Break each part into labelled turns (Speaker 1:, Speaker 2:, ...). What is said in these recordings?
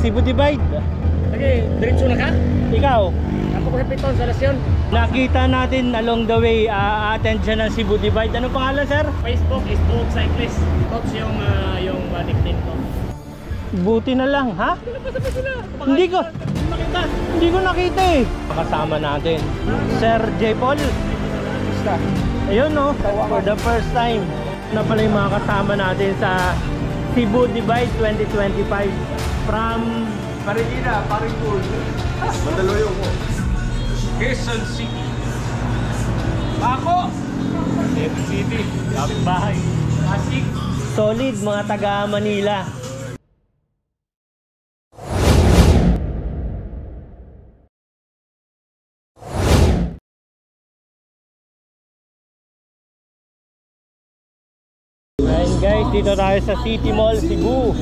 Speaker 1: Cebu Divide.
Speaker 2: Okay, diretso na ka?
Speaker 1: Ikaw,
Speaker 2: Ako ko sa Piton sa Lasyon.
Speaker 1: nakita natin along the way, attend siya ng Cebu Divide. Ano pangalan, sir?
Speaker 2: Facebook is Book Cyclist. Coach yung nickname ko.
Speaker 1: Buti na lang, ha? Hindi ko nakita eh. Kasama natin Sir J. Paul. Ayun, no, for the first time na pala yung mga kasama natin sa Cebu Divide 2025 from
Speaker 3: Marikina, Parikul, Mandaluyong mo,
Speaker 2: Quezon City. Ako! Quezon City, kapit bahay. Pasig.
Speaker 1: solid mga taga Manila. Ayun guys, dito tayo sa City Mall, Cebu.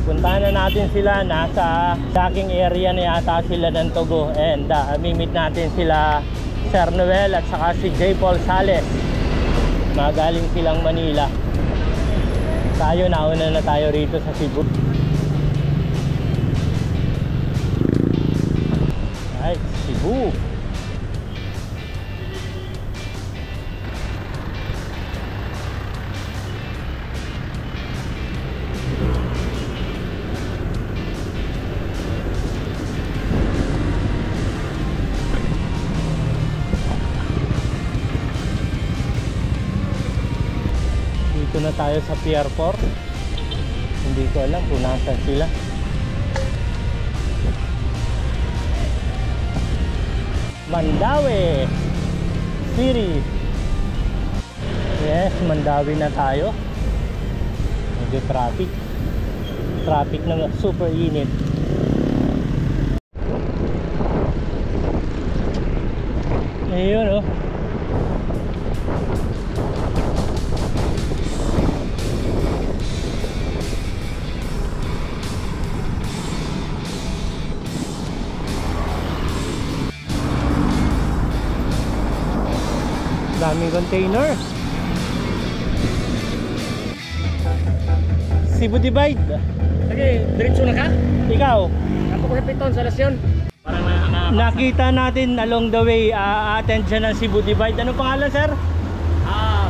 Speaker 1: Puntahan na natin sila, nasa daking area na yata sila ng Togo. And mimit natin sila Sir Noel at saka si J. Paul Sales. Magaling silang Manila. Tayo, nauna na tayo rito sa Cebu. Ay, Cebu. Dito na tayo sa Pier 4. Hindi ko alam kung nasaan sila. Mandaue City. Yes, Mandaue na tayo. Medyo traffic na super init. Ayun, oh. Daming container. Cebu Divide.
Speaker 2: Okay, diretso na ka?
Speaker 1: Ikaw,
Speaker 2: Ako ko sa Piton sa Lasyon. Parang
Speaker 1: nakita natin along the way, attend siya ng Cebu Divide. Ano pangalan, sir?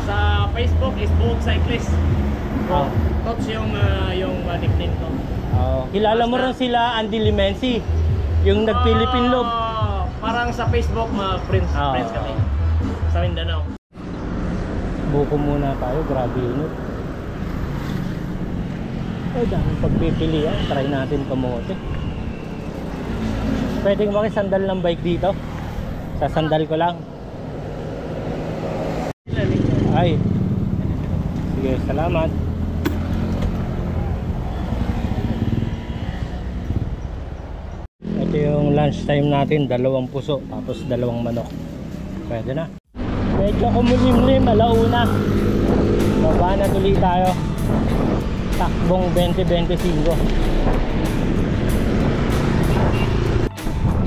Speaker 2: sa Facebook is Book Cyclist.
Speaker 1: Oh.
Speaker 2: Coach yung nickname ko.
Speaker 1: Kilala mo rin sila, Andy Limensi, yung nag-Philippine Loop.
Speaker 2: Parang sa Facebook, friends kami. Sa Mindanao.
Speaker 1: Buko muna tayo, grabe init. Ay, daming pagpipilian. Try natin kamote. Pwedeng makisandal ng bike dito? Sasandal ko lang. Ay, sige, salamat. Ito yung lunch time natin, 2 puso tapos 2 manok. Pwede na. Medyo kumulimlim, alauna. Baba na tuloy tayo. Takbong 20-25.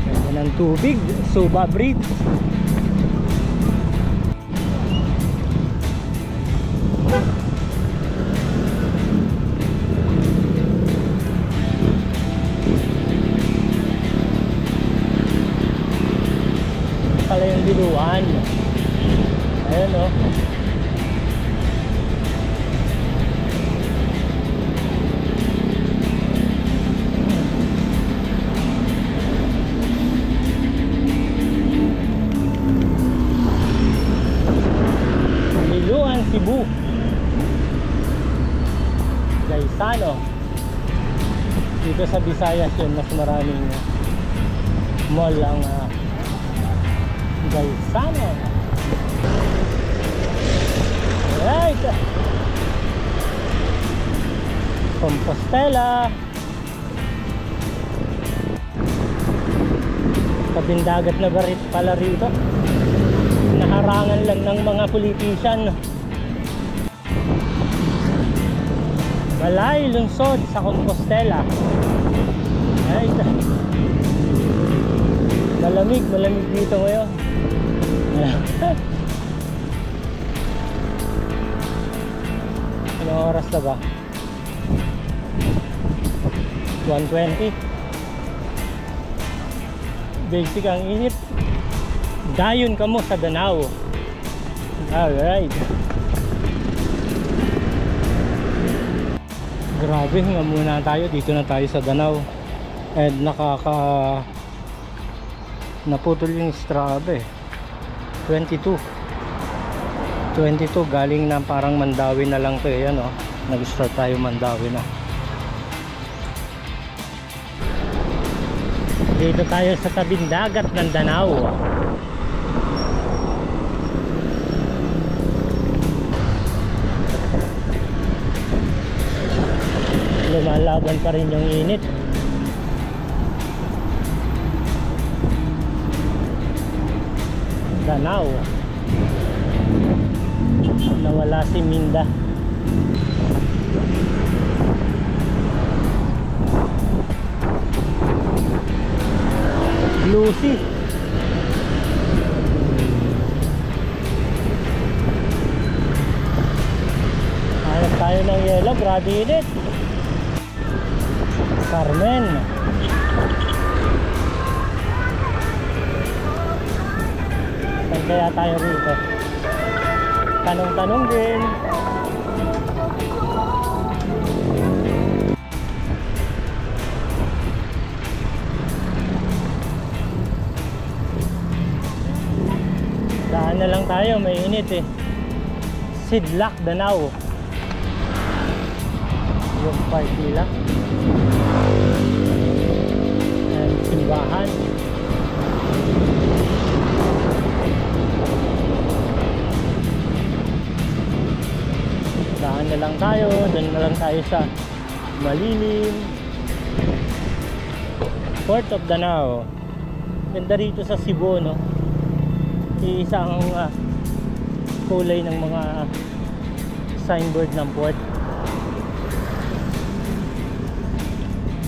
Speaker 1: Pwede ng tubig, Suba Bridge. Pala yung diluan. Ayan, oh. Diluan, Cebu. Gaisano. Dito sa Visayas yun, mas maraming mall ang Gaisano. Right. Compostela. Tabing dagat na barit pala rito. Naharangan lang ng mga politician. Balay lungsod sa Compostela. Right. Malamig dito ngayon. Anong oras na ba? 120. Basic ang init. Dayon ka mo sa Danao. Alright. Grabe nga muna tayo. Dito na tayo sa Danao. And naputol yung Strava eh. 22 galing na parang Mandawi na lang to eh. Yan, oh. Nag-start tayo Mandawi na. Dito tayo sa tabing dagat ng Danao. Lumalaban pa rin yung init. Danao. Nawala si Minda. Lucy. Hanap tayo ng yelo. Grabe init. Carmen. Saan kaya tayo rito? Tanong-tanong din. Daan na lang tayo, may init eh. Sidlak, Danao. Yung park nila. And simbahan. Daan na lang tayo, doon na lang tayo sa malilim. Port of Danao. Ganda rito sa Cebu, no? Isang kulay ng mga signboard ng port.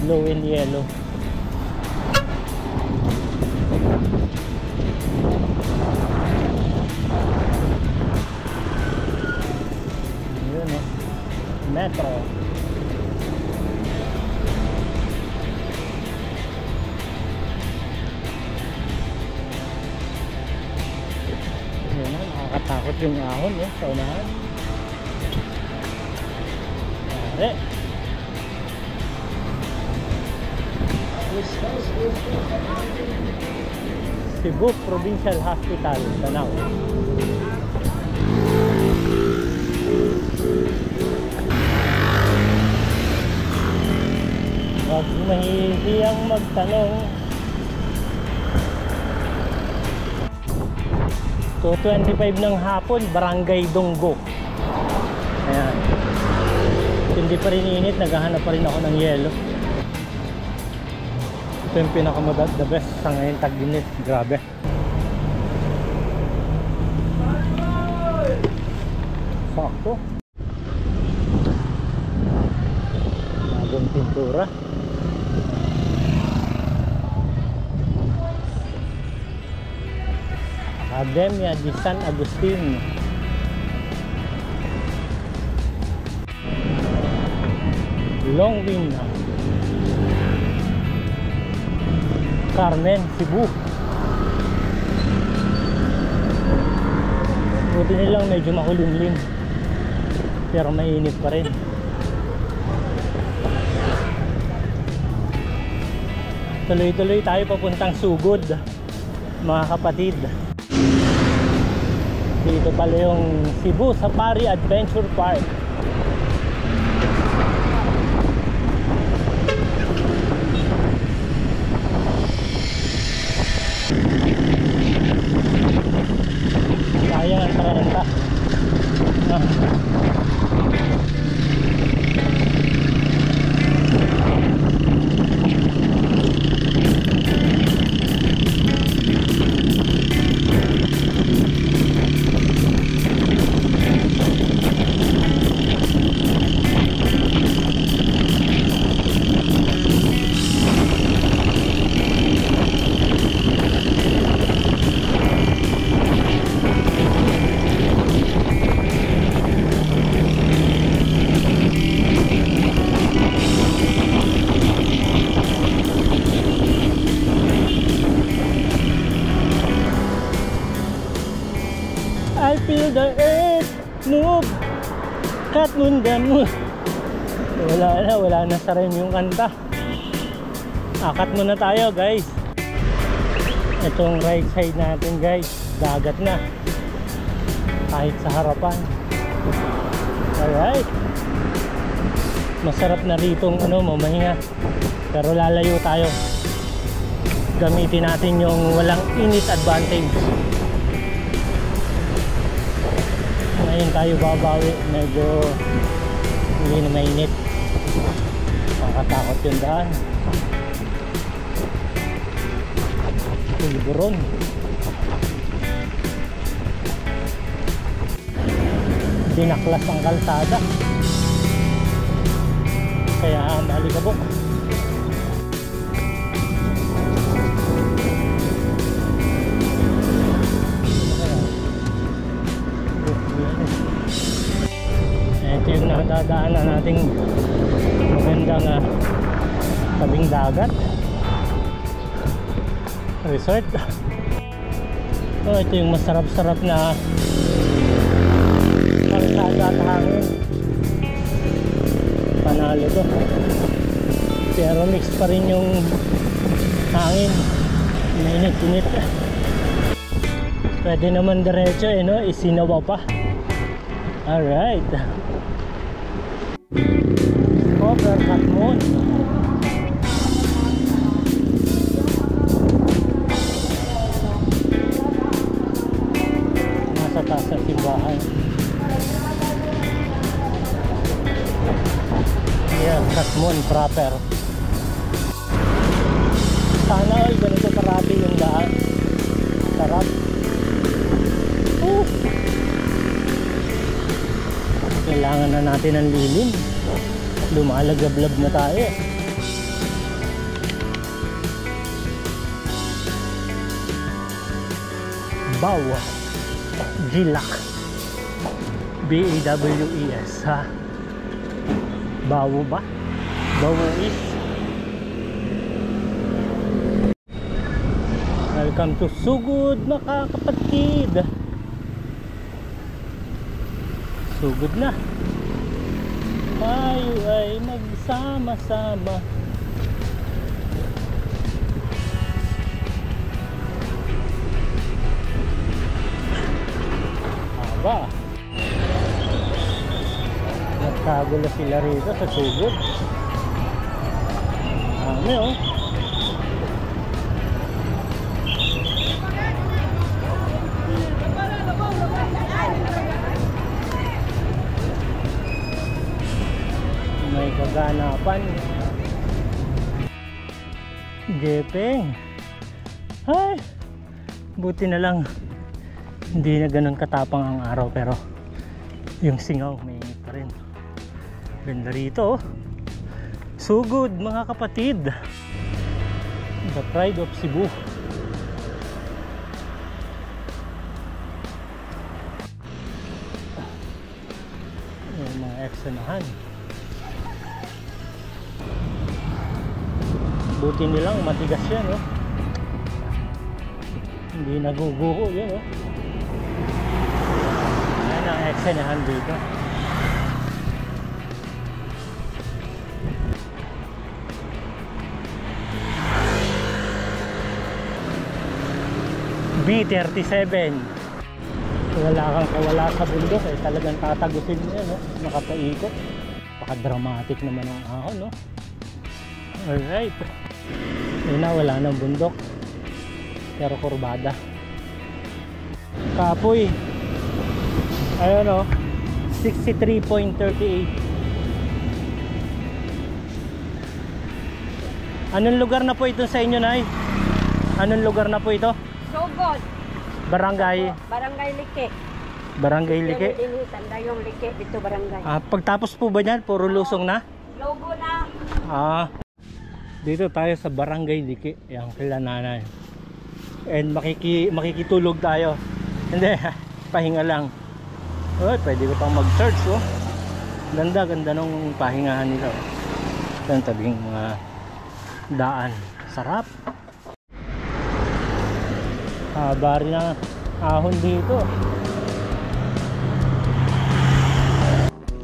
Speaker 1: Blue and yellow. Yun, eh. Metro. Nakakatakot yung ahon sa unahan. Pare. Cebu Provincial Hospital, Danao. Huwag mahihiyang magtanong. 2:25 ng hapon, Barangay Donggo. Ayan. Hindi pa rin init, naghahanap pa rin ako ng yelo. Ito yung the best sa ngayon, tag-init. Grabe. Sakto. Bagong pintura. Academia di San Agustin. Longwin. Carmen, Cebu. Buti nilang medyo makulimlim, pero mainit pa rin. Tuloy-tuloy tayo papuntang Sugod, mga kapatid. Dito pala yung Cebu Safari Adventure Park. Sayang ang 30. At mundan mo. Wala na sa rin yung kanta. Akat muna tayo guys. Itong right side natin guys, dagat na. Kahit sa harapan. Alright. Masarap na ritong mamahinga. Pero lalayo tayo. Gamitin natin yung walang init advantage. Ngayon tayo babawi. Medyo hindi na mainit. Makatakot yung daan. Pulburon. Dinaklas ang kalsada. Kaya malikabok. Ito yung nadadaanan nating magandang tabing dagat resort. Ito yung masarap-sarap na kalsada at hangin. Panalo to. Pero mix pa rin yung hangin. Mainit-init. Pwede naman diretso isinawa pa. Alright. Overcut moon. Nasa taas sa simbahan. Yeah, Katmon proper. Sana all ganito karami yung daan. Sarap. Kailangan na natin ng lilim. Lumalagablab na tayo. Bawa Gilak. B-A-W-E-S ha. Bawo ba? Bawo is. Welcome to Sugod mga kapatid. Sugod na. Tayo ay magsama-sama. Haba. Nagkagulo sila rito sa Sugod. Ano may kaganapan. Gepeng. Ay, buti na lang hindi na ganun katapang ang araw, pero yung singaw mainit pa rin. Ganda rito. Sugod mga kapatid. The pride of Cebu. Yung mga eksanahan. Buti nilang matigas yan, hindi naguguho yan, Ayan ang eksanahan dito. B37. Wala kang kawala sa bundok, talagang tatagusin mo yan, nakapaikot. Paka-dramatic naman ang ahon, Alright. Yun na, wala nang bundok, pero kurbada. Kapoy. Ayun 63.38. Anong lugar na po ito sa inyo, Nay? Anong lugar na po ito?
Speaker 4: Sugod.
Speaker 1: Barangay?
Speaker 4: Barangay Like.
Speaker 1: Barangay Like?
Speaker 4: Tanda yung Like dito barangay.
Speaker 1: Pagtapos po ba dyan, puro lusong na?
Speaker 4: Logo na.
Speaker 1: Dito tayo sa Barangay Like. Yan, kila nanay. And makikitulog tayo. Hindi, pahinga lang. Pwede ko pang mag-search, Ganda nung pahingahan nila. Yan, tabing mga daan. Sarap. Haba rin ang ahon dito.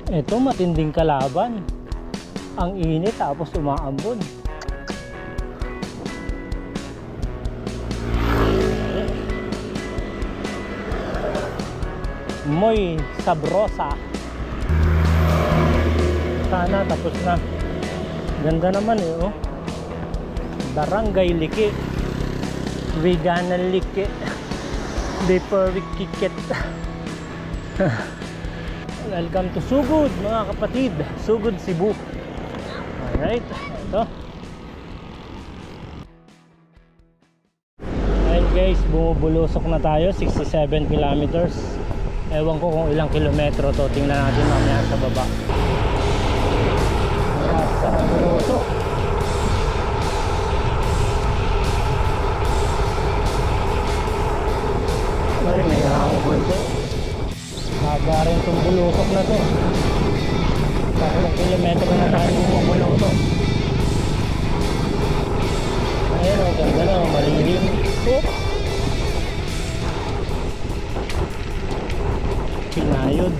Speaker 1: Ito matinding kalaban. Ang init tapos umaambon. Moy sabrosa. Sana tapos na. Ganda naman eh, oh. Barangay Liki. Veganan Liki. Deperwikikit. Welcome to Sugod, mga kapatid. Sugod, Cebu. Alright, ito. Alright guys, bumubulusok na tayo. 67 kilometers. Ewan ko kung ilang kilometro to. Tingnan natin mamaya sa baba. Sa bulusok. Ay, may hangul to. Haba rin itong bulusok na to. 3 kilometro na tayo bumubulusok. Ayun o, ganda na, malihim. Pinayod.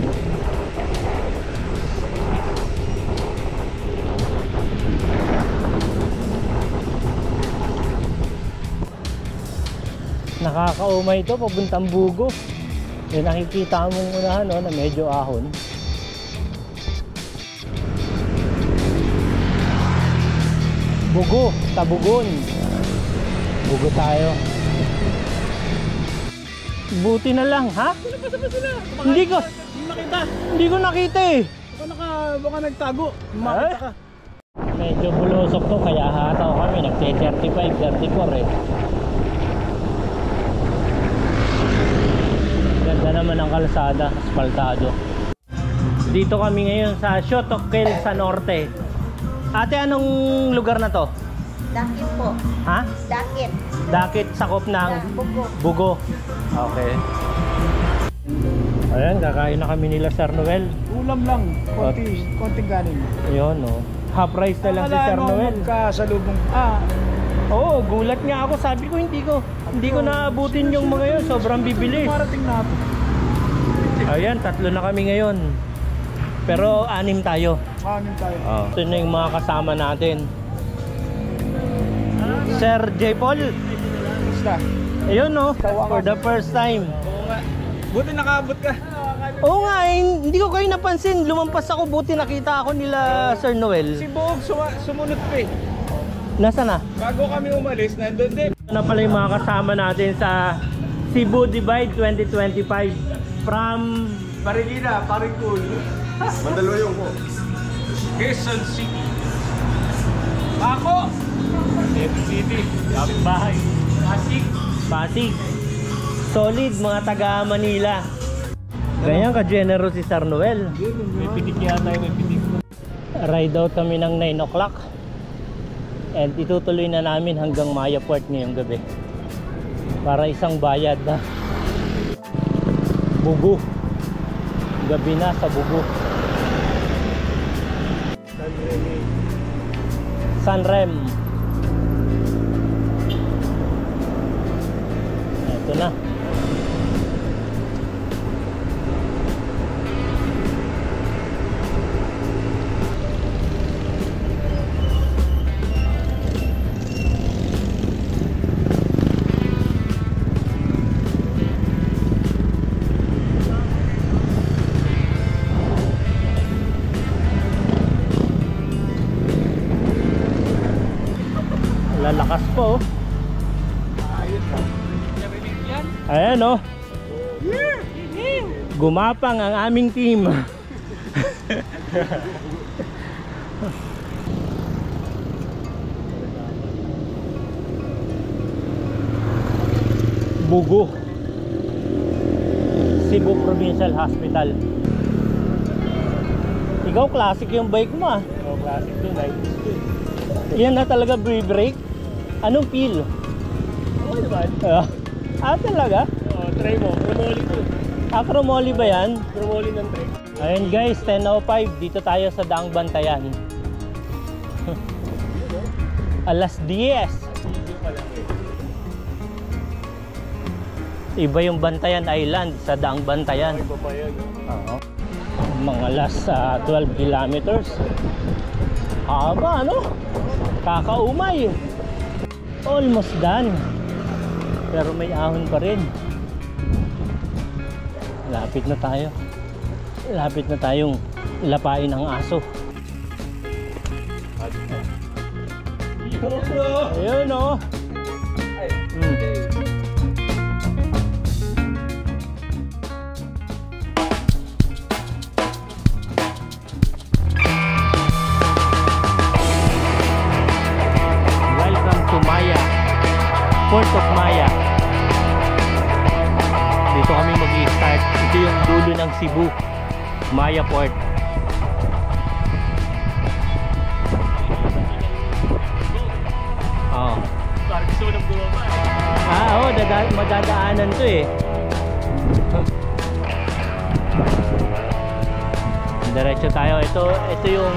Speaker 1: Nakakaumay ito papuntang Bugo. Yung nakikita mong unahan, no, na medyo ahon. Bugo, Tabugon. Bugo tayo. Buti na lang, ha? Hindi ko
Speaker 2: Nakita.
Speaker 1: Hindi ko nakita eh.
Speaker 2: Baka nagtago. Makita ka.
Speaker 1: Medyo bulusok to kaya hataw kami. Nagte-35, 34 eh. Ganda naman ang kalsada, asfaltado. Dito kami ngayon sa Xotoquel sa norte. Ate, anong lugar na to?
Speaker 4: Dakit po.
Speaker 1: Ha?
Speaker 4: Dakit.
Speaker 1: Dakit, sakop ng
Speaker 4: Bugo.
Speaker 1: Bugo. Okay. Ayan, kakain na kami nila Sir Noel.
Speaker 2: Ulam lang. Konting ganin.
Speaker 1: Ayun, no. Half price na lang si Sir Noel.
Speaker 2: Magkasalubong.
Speaker 1: Oo, gulat nga ako. Sabi ko hindi ko naabutin yung mga yun. Sobrang bibilis.
Speaker 2: Marating na ako.
Speaker 1: Ayan, 3 na kami ngayon. Pero 6 tayo.
Speaker 2: Kanin tayo.
Speaker 1: Ito na yung mga kasama natin. Sir J. Paul.
Speaker 2: Basta.
Speaker 1: Ayun, no. For the first time.
Speaker 2: Oo nga. Buti nakaabot ka.
Speaker 1: Oo nga, hindi ko kayo napansin. Lumampas ako, buti nakita ako nila Sir Noel.
Speaker 2: Si Boog sumunod pa eh.
Speaker 1: Nasaan na?
Speaker 2: Bago kami umalis, nandun din.
Speaker 1: Na pala yung mga kasama natin sa Cebu Divide 2025 from
Speaker 3: Marikina, Parikul. Mandaluyong po.
Speaker 2: Quezon City. Ako! Quezon City. Kapit-bahay.
Speaker 1: Pasig. Solid, mga taga Manila. Ganyan ka-generous si Sir Noel.
Speaker 2: May pitik yata yung may pitik.
Speaker 1: Ride out kami ng 9 o'clock. And itutuloy na namin hanggang Maya Port ngayong gabi. Para isang bayad na. Bugo. Gabi na sa Bugo. Sanrem. Ito na. Lalakas po. Ayan o. Gumapang ang aming team. Bugo, Cebu Provincial Hospital. Ikaw classic yung bike mo ah.
Speaker 2: Oh, classic to, like
Speaker 1: Yan na talaga brake. Anong feel?
Speaker 2: Oo naman.
Speaker 1: Talaga?
Speaker 2: Oo, try mo. Promoli to.
Speaker 1: Acromoli ba yan?
Speaker 2: Promoli ng try.
Speaker 1: Ayun guys, 10:05. Dito tayo sa Daang Bantayan. Alas 10. Iba yung Bantayan Island sa Daang Bantayan.
Speaker 2: Iba pa yan.
Speaker 1: Oo. Mga last 12 kilometers. Haba, ano? Kakaumay. Almost done. Pero may ahon pa rin. Lapit na tayo. Lapit na tayong lapain ang aso. Ayun, oh. Welcome to Maya, Port of Maya. Dito kami mag-i-start. Ito yung dulo ng Cebu, Maya Port. Oh.
Speaker 2: Parang gusto mo nang bumaba.
Speaker 1: Oo, madadaanan to eh. Diretso tayo. Ito yung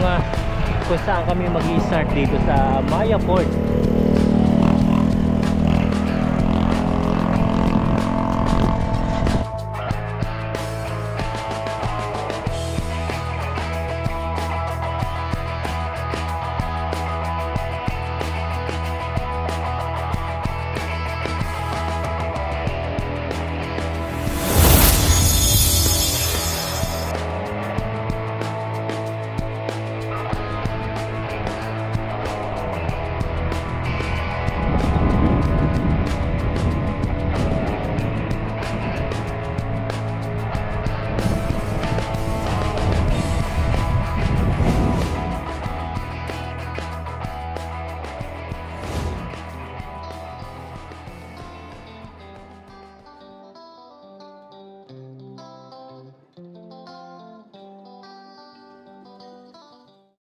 Speaker 1: kung saan kami mag-i-start dito sa Maya Port.